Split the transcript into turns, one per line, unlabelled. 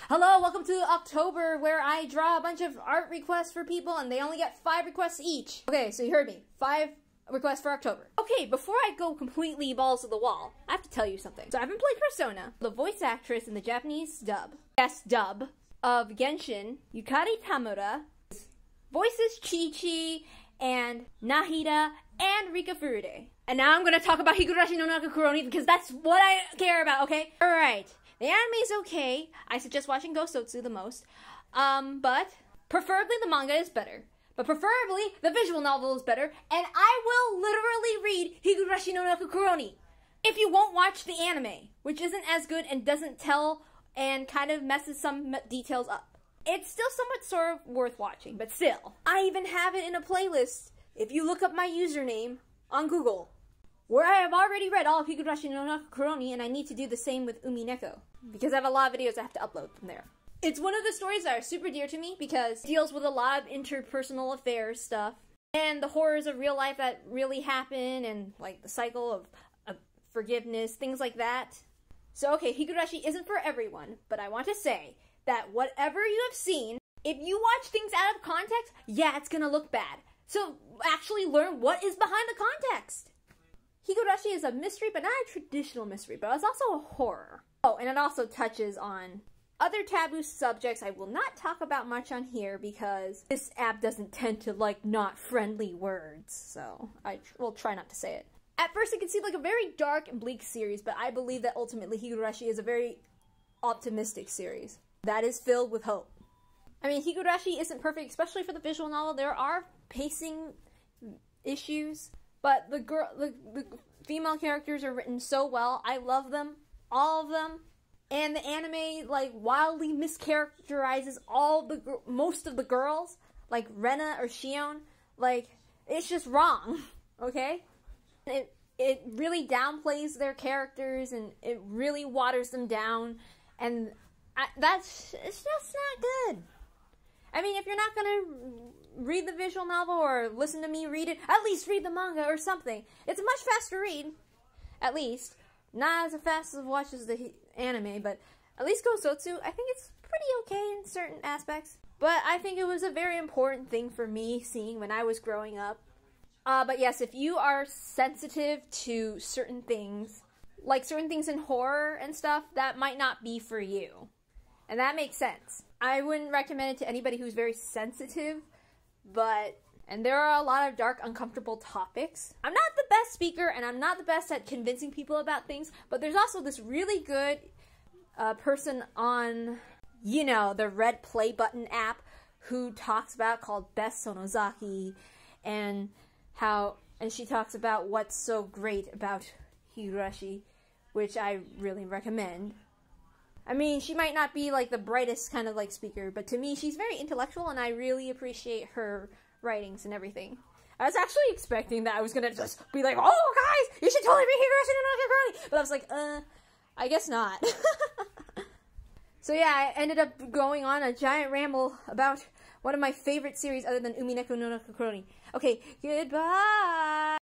Hello, welcome to October, where I draw a bunch of art requests for people, and they only get 5 requests each. Okay, so you heard me. 5 requests for October. Okay, before I go completely balls to the wall, I have to tell you something. So I haven't played Persona. The voice actress in the Japanese dub, of Genshin, Yukari Tamura, voices Qiqi and Nahida and Rika Furude. And now I'm gonna talk about Higurashi no Nakakuroni because that's what I care about, okay? Alright. The anime's okay. I suggest watching Gosotsu the most. But preferably the manga is better. But preferably the visual novel is better. And I will literally read Higurashi no Nakakuroni if you won't watch the anime, which isn't as good and doesn't tell and kind of messes some details up. It's still somewhat sort of worth watching, but still. I even have it in a playlist if you look up my username on Google, where I have already read all of Higurashi no Nakakuroni, and I need to do the same with Umineko, because I have a lot of videos I have to upload from there. It's one of the stories that are super dear to me, because it deals with a lot of interpersonal affairs stuff, and the horrors of real life that really happen, and like the cycle of forgiveness, things like that. So okay, Higurashi isn't for everyone, but I want to say that whatever you have seen, if you watch things out of context, yeah, it's gonna look bad. So actually learn what is behind the context. Higurashi is a mystery, but not a traditional mystery, but it's also a horror. Oh, and it also touches on other taboo subjects I will not talk about much on here because this app doesn't tend to like not friendly words, so I will try not to say it. At first it can seem like a very dark and bleak series, but I believe that ultimately Higurashi is a very optimistic series that is filled with hope. I mean, Higurashi isn't perfect, especially for the visual novel. There are pacing issues, but the female characters are written so well. I love them, all of them, and the anime like wildly mischaracterizes most of the girls, like Rena or Shion. Like, it's just wrong, okay? It really downplays their characters, and it really waters them down, and it's just not good. I mean, if you're not gonna read the visual novel or listen to me read it, at least read the manga or something. It's a much faster read, at least. Not as fast as watch as the anime, but at least Gosotsu, I think it's pretty okay in certain aspects. But I think it was a very important thing for me seeing when I was growing up. But yes, if you are sensitive to certain things, like certain things in horror and stuff, that might not be for you. And that makes sense. I wouldn't recommend it to anybody who's very sensitive, and there are a lot of dark, uncomfortable topics. I'm not the best speaker, and I'm not the best at convincing people about things, but there's also this really good person on, you know, the red play button app who talks about, called Best Sonozaki, and she talks about what's so great about Higurashi, which I really recommend. I mean, she might not be like the brightest kind of like speaker, but to me she's very intellectual, and I really appreciate her writings and everything. I was actually expecting that I was gonna just be like, oh guys, you should totally read Higurashi no Nakakuroni, but I was like, I guess not. So yeah, I ended up going on a giant ramble about one of my favorite series other than Umineko no Nakakuroni. Okay, goodbye!